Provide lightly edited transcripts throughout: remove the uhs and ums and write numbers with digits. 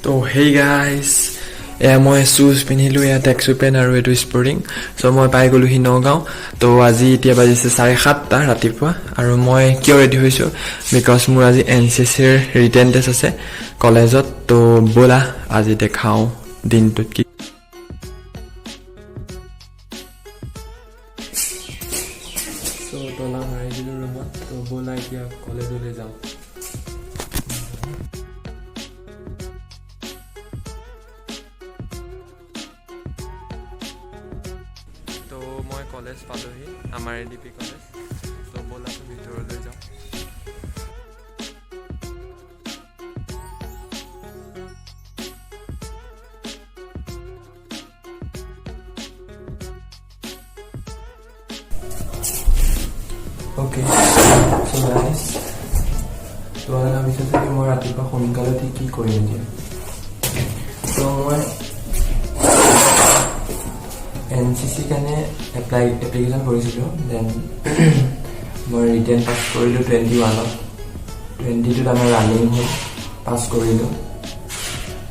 তো hey guys, মই shoes পিন্ধিলো ইয়া টেক্সু পেন আৰু এটো স্পৰ্টিং সো মই পাই গলো হি নগাঁও তো আজি এতিয়া বাজিছে 7:30 ৰাতিপুৱা আৰু মই কিয় ৰেডি হৈছো বিকজ মোৰ আজি NCC ৰ ৰিটেন টেষ্ট আছে কলেজত তো বলা আজি দেখাও দিনটোত কি সো তোলা মাৰি দিলো ৰুমত তো বলা এতিয়া কলেজলৈ যাওঁ তো মই কলেজ পালোহি আমাৰ এডিপি কলেজ তো বলা ভিতৰলৈ যাওঁ Okay, so guys, so I have to say more about the Hongalati ki koyenge. So I NCC kane application korisilo, then more written pass korilo 21 22 amar running hol pass korilo.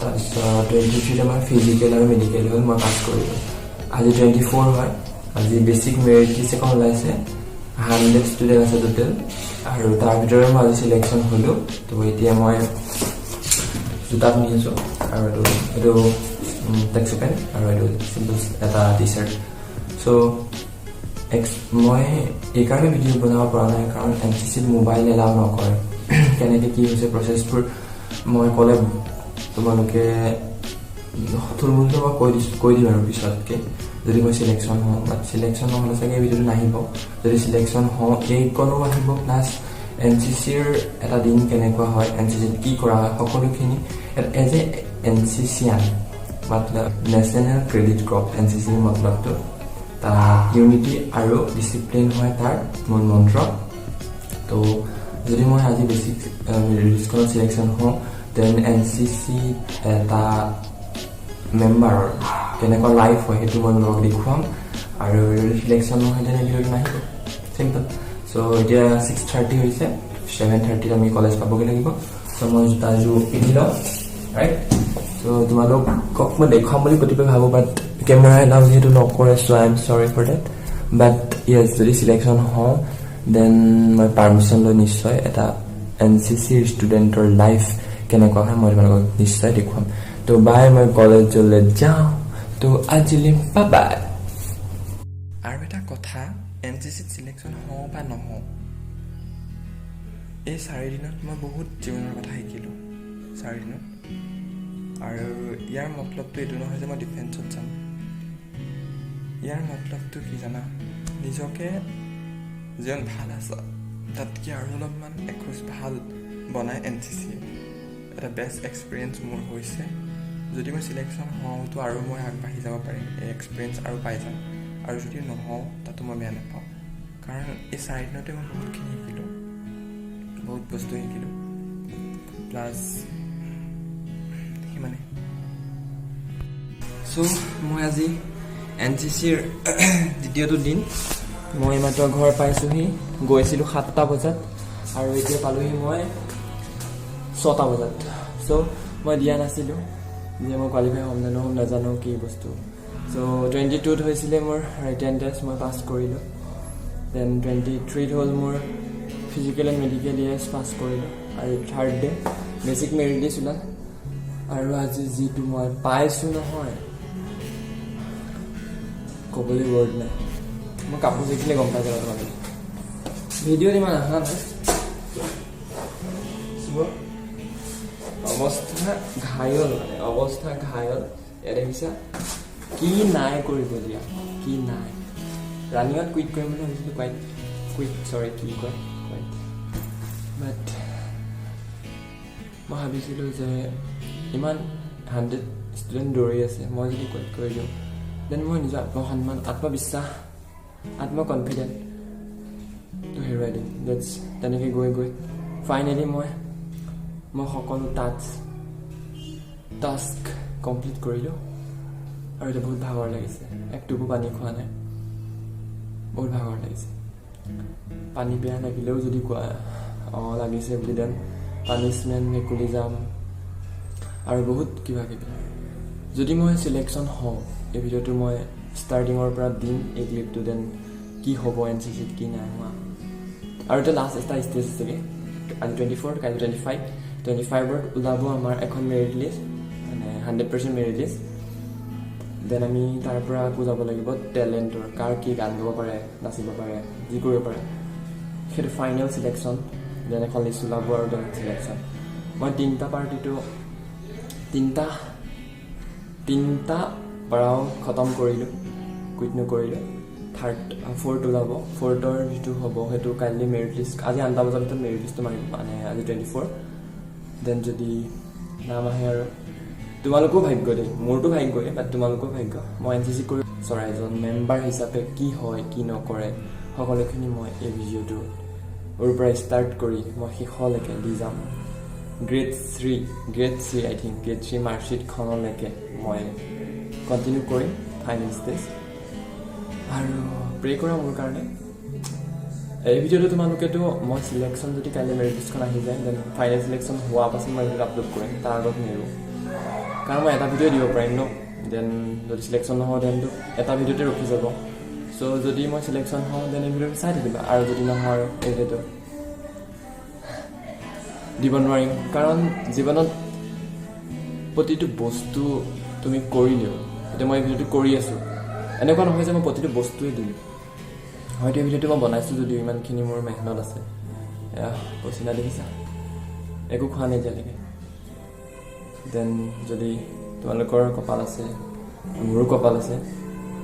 That's 23 amar physical and medical hol ma pass korilo. Aji 24 hoy, aji basic merit ki se kon laise. 100 student আছে total আৰু তাৰ ভিতৰত মই selection হলো তো এতিয়া মই জুতা পিন্ধিছো আৰু এটো টেক্সু পেন আৰু এটো সিম্পল এটা টি-শাৰ্ট সো মই এই কাৰণে ভিডিও বনাব পৰা নাই কাৰণ NCC মোবাইল এলাও নকৰে কেনেকৈ কি হৈছে প্ৰসেছবোৰ মই কলে তোমালোকে থুলমূলকৈ কৈ দিম আৰু পিছতকে যদি মই সিলেকশন হওঁ বাট সিলেকশন নহলে চাগে ভিডিওটো নাহিব যদি সিলেকশন হওঁ এই কোনো আহিব প্লাস NCC ৰ এটা দিন কেনেকুৱা হয় NCC কি কৰা হয় সকলোখিনি এজ এ NCCian মতলব নেশনাল ক্ৰেডিট ক্ৰপ NCC ৰ মতলবটো তাৰ ইউনিটি আৰু ডিসিপ্লিন হয় তাৰ মূল মন্ত্ৰ তো যদি মই আজি বেসিক ৰিস্কৰ সিলেকশন হওঁ দেন NCC এটা মেম্বাৰ কেনেকুৱা লাইফ হয় হেতু মই লগ দেখুৱাম আৰু ৰিফ্লেকশন নহয় তেনে ভিডিওটো নাহিব সিম্পল সো এতিয়া 6:30 হৈছে 7:30 আমি কলেজ পাবগে লাগিব সো মই জুতাজু পিন্ধিলো ৰাইট সো তোমালোকক মই দেখাম বুলি কতিপে ভাবো বাট কেমেৰা এলাউ যেহেতু নকৰে সো আই এম সৰি ফৰ দ্যাট বাট ইয়েস যদি সিলেকশন হওঁ দেন মই পাৰমিশন লৈ নিশ্চয় এটা NCC ষ্টুডেন্টৰ লাইফ কেনেকুৱা হয় মই তোমালোকক নিশ্চয় দেখুৱাম তো বাই মই কলেজলৈ যাওঁ তো আজিলে বাই আৰু এটা কথা NCC সিলেকশন হওঁ বা নহওঁ এই 4 দিনত মই বহুত জীৱনৰ কথা শিকিলো 4 দিনত আৰু ইয়াৰ মতলবটো এইটো নহয় যে মই ডিফেন্সত যাম ইয়াৰ মতলবটো কি জানা নিজকে যেন ভাল আছে তাতকৈ আৰু অলপমান এখোজ ভাল বনাই NCC এটা বেষ্ট এক্সপিৰিয়েঞ্চ মোৰ হৈছে যদি মই সিলেকশন হওঁ তো আৰু মই আগবাঢ়ি যাব পাৰিম এই এক্সপিৰিয়েঞ্চ আৰু পাই যাম আৰু যদি নহওঁ তাতো মই বেয়া নাপাওঁ কাৰণ এই 4 দিনতে মই বহুতখিনি শিকিলোঁ বহুত বস্তু শিকিলোঁ প্লাছ সিমানে সো মই আজি NCCৰ দ্বিতীয়টো দিন মই মাত্ৰ ঘৰ পাইছোহি গৈছিলোঁ 7টা বজাত আৰু এতিয়া পালোহি মই 6টা বজাত সো মই দিয়া নাছিলোঁ যে মই কোৱালিফাই হ'ম নে নহ'ম নাজানো কি বস্তু সো 22ত হৈছিলে মোৰ ৰিটেন টেষ্ট মই পাছ কৰিলোঁ দেন 23ত হ'ল মোৰ ফিজিকেল এণ্ড মেডিকেল ইয়েছ পাছ কৰিলোঁ আৰু third day basic merit list ওলাল আৰু আজি যিটো মই পাইছোঁ নহয় ক'বলৈ ৱৰ্ড নাই মই কাপোৰ দেখিলে গম পাই যাবা তোমালোকে ভিডিঅ'ত ইমান অহা নাই অৱস্থা ঘায়ল ইয়াত দেখিছা কি নাই কৰিব দিয়া কি নাই ৰানিঙত কুইট কৰিম বুলি ভাবিছিলোঁ কি কয় বাট মই ভাবিছিলোঁ যে ইমান 100 ষ্টুডেণ্ট দৌৰি আছে মই যদি কুইট কৰি দিওঁ দেন মই নিজৰ আত্মসন্মান আত্মবিশ্বাস আত্মকনফিডেণ্টটো হেৰুৱাই দিম দেটছ তেনেকৈ গৈ ফাইনেলি মই সকলো টাস্ক কমপ্লিট কৰিলোঁ আৰু এটা বহুত ভাগৰ লাগিছে একটুকু পানী খোৱা নাই বহুত ভাগৰ লাগিছে পানী বেয়া লাগিলেও যদি কোৱা লাগিছে বুলি দেন পানিশমেণ্ট ভেকুলী যাম আৰু বহুত কিবা কিবি যদি মই সিলেকশ্যন হওঁ এই ভিডিঅ'টো মই ষ্টাৰ্টিঙৰ পৰা দিম এই ক্লিপটো দেন কি হ'ব NCCত কি নাই হোৱা আৰু এটা লাষ্ট এটা ষ্টেজ আছেগৈ আজি 24 কাইলৈ 25ত ওলাব আমাৰ এখন মেৰিট লিষ্ট মানে 100% মেৰিট লিষ্ট দেন আমি তাৰ পৰা আকৌ যাব লাগিব টেলেণ্টৰ কাৰ কি গান গাব পাৰে নাচিব পাৰে যি কৰিব পাৰে সেইটো ফাইনেল সিলেকশ্যন দেন এখন লিষ্ট ওলাব আৰু দেন সিলেকশ্যন মই তিনিটা পৰাও খতম কৰিলোঁ কুইট নকৰিলোঁ ফ'ৰ্থ ওলাব ফ'ৰ্থৰ যিটো হ'ব সেইটো কাইলৈ মেৰিট লিষ্ট আজি 8টা বজাৰ ভিতৰত মেৰিট লিষ্টটো মাৰিব মানে আজি 24 দেন যদি নাম আহে আৰু তোমালোকেও ভাগ্য দেই মোৰতো ভাগ্যই বাট তোমালোকেও ভাগ্য মই NCC কৰি এজন মেম্বাৰ হিচাপে কি হয় কি নকৰে সকলোখিনি মই এই ভিডিঅ'টো ওৰ পৰা ষ্টাৰ্ট কৰি মই শেষলৈকে দি যাম গ্ৰেড 3 আই থিংক গ্ৰেড 3 মাৰ্কশ্বিটখনলৈকে মই কণ্টিনিউ কৰিম ফাইনেল ষ্টেজ আৰু প্ৰে কৰা মোৰ কাৰণে এই ভিডিঅ'টো তোমালোকেতো মই সিলেকশ্যন যদি কাইলৈ মেৰিট লিষ্টখন আহি যায় দেন ফাইনেল সিলেকশ্যন হোৱা পাছত মই ভিডিঅ'টো আপলোড কৰিম তাৰ আগত নেৰোঁ কাৰণ মই এটা ভিডিঅ' দিব পাৰিম ন দেন যদি সিলেকশ্যন নহয় দেনটো এটা ভিডিঅ'তে ৰখি যাব চ' যদি মই সিলেকশ্যন হওঁ দেন এই ভিডিঅ'টো চাই থাকিবা আৰু যদি নহয় আৰু এই ভিডিঅ'টো দিব নোৱাৰিম কাৰণ জীৱনত প্ৰতিটো বস্তু তুমি কৰিলেও এতিয়া মই এই ভিডিঅ'টো কৰি আছোঁ এনেকুৱা নহয় যে মই প্ৰতিটো বস্তুৱে দিম হয়তো এই ভিডিঅ'টো মই বনাইছোঁ যদিও ইমানখিনি মোৰ মেহনত আছে এয়া পচিনা দেখিছা একো খোৱা নাই এতিয়ালৈকে দেন যদি তোমালোকৰ কপাল আছে মোৰো কপাল আছে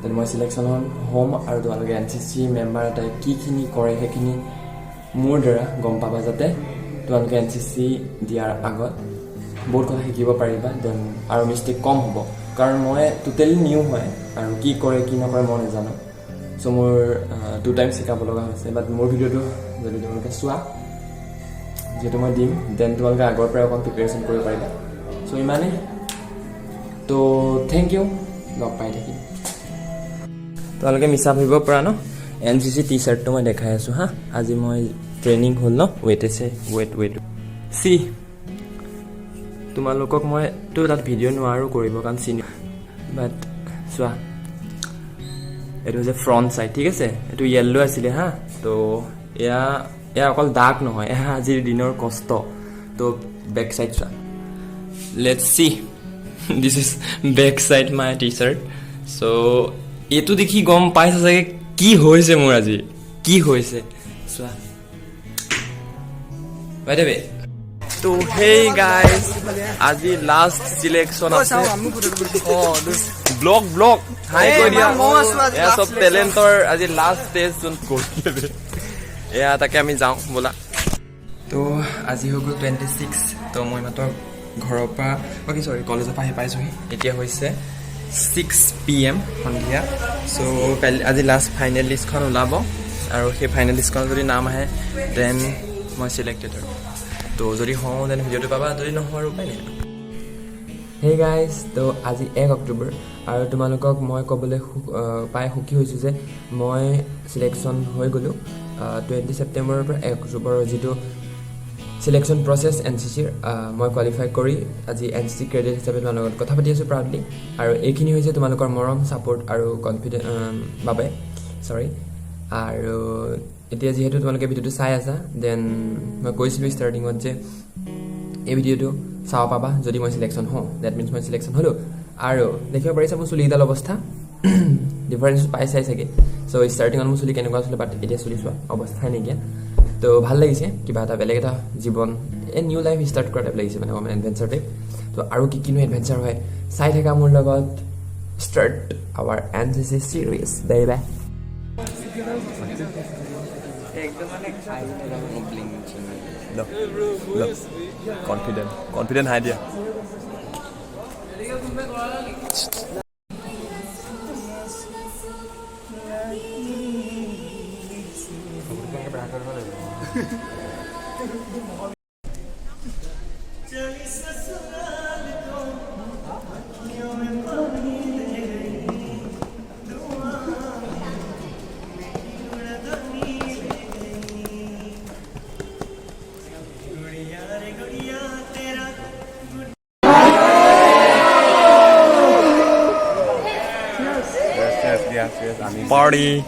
দেন মই সিলেকশ্যন হ'ম আৰু তোমালোকে NCC মেম্বাৰ এটাই কিখিনি কৰে সেইখিনি মোৰ দ্বাৰা গম পাবা যাতে তোমালোকে NCC দিয়াৰ আগত বহুত কথা শিকিব পাৰিবা দেন আৰু মিষ্টেক কম হ'ব কাৰণ মই টোটেলি নিউ হয় আৰু কি কৰে কি নকৰে মই নাজানো চ' মোৰ 2 টাইম শিকাব লগা হৈছে বাট মোৰ ভিডিঅ'টো যদি তোমালোকে চোৱা যিহেতু মই দিম দেন তোমালোকে আগৰ পৰাই অকণ প্ৰিপেৰেশ্যন কৰিব পাৰিবা চ' ইমানেই তো থেংক ইউ লগ পাই থাকিম তোমালোকে মিছা ভাবিব পৰা ন NCC টি-চাৰ্টটো মই দেখাই আছোঁ হা আজি মই ট্ৰেইনিং হ'ল ন ৱেইট চি তোমালোকক মইতো তাত ভিডিঅ' নোৱাৰোঁ কৰিব কাৰণ চিনি বাট চোৱা এইটো হৈছে ফ্ৰণ্ট চাইড ঠিক আছে এইটো য়েল্ল' আছিলে হা তো এয়া অকল দাগ নহয় এয়া আজিৰ দিনৰ কষ্ট তো বেক চাইড চোৱা let's see this is back side my t-shirt so' এইটো দেখি গম পাইছে চাগে কি হৈছে মোৰ আজি কি হৈছে চোৱা বাই দ্য ৱে তো হেই গাইজ আজি লাষ্ট সিলেকশ্যন আছে ব্লগ হাই কৈ দিয়া এয়া চব টেলেণ্টৰ আজি লাষ্ট ষ্টেজ যোন কৰি এয়া তাকে আমি যাওঁ ব'লা তো আজি হৈ গ'ল 26 তো মই মাত্ৰ ঘৰৰ পৰা কলেজৰ পৰা আহি পাইছোঁহি এতিয়া হৈছে 6 PM সন্ধিয়া চ' কালি আজি লাষ্ট ফাইনেল লিষ্টখন ওলাব আৰু সেই ফাইনেল লিষ্টখন যদি নাম আহে দেন মই চিলেক্টেড আৰু তো যদি হওঁ দেন ভিডিঅ'টো পাবা যদি নহয় আৰু উপায় নাই হেই গাইজ তো আজি 1 অক্টোবৰ আৰু তোমালোকক মই ক'বলৈ পাই সুখী হৈছোঁ যে মই চিলেকশ্যন হৈ গ'লোঁ 20 ছেপ্টেম্বৰৰ পৰা 1 অক্টোবৰৰ যিটো সিলেকশ্যন প্ৰচেছ NCCৰ মই কোৱালিফাই কৰি আজি NCC ক্ৰেডিট হিচাপে তোমালোকৰ লগত কথা পাতি আছোঁ প্ৰাউডলি আৰু এইখিনি হৈছে তোমালোকৰ মৰম ছাপোৰ্ট আৰু কনফিডেন্স বাবে আৰু এতিয়া যিহেতু তোমালোকে ভিডিঅ'টো চাই আছা দেন মই কৈছিলোঁ ষ্টাৰ্টিঙত যে এই ভিডিঅ'টো চাব পাবা যদি মই চিলেকশ্যন হওঁ ডেট মিনছ মই চিলেকশ্যন হ'লোঁ আৰু দেখিব পাৰিছা মোৰ চুলিকেইডাল অৱস্থা ডিফাৰেঞ্চ পাই চাই চাগে চ' ষ্টাৰ্টিঙত মোৰ চুলি কেনেকুৱা আছিলে বাট এতিয়া চুলি চোৱা অৱস্থাই নাইকিয়া তো ভাল লাগিছে কিবা এটা বেলেগ এটা জীৱন নিউ লাইফ ষ্টাৰ্ট কৰা টাইপ লাগিছে মানে অকণমান এডভেঞ্চাৰ টাইপ তো আৰু কিনো এডভেঞ্চাৰ হয় চাই থকা মোৰ লগত start our NCC series baby confident hi দিয়া Yes, yes, yes, yes. I mean, Party.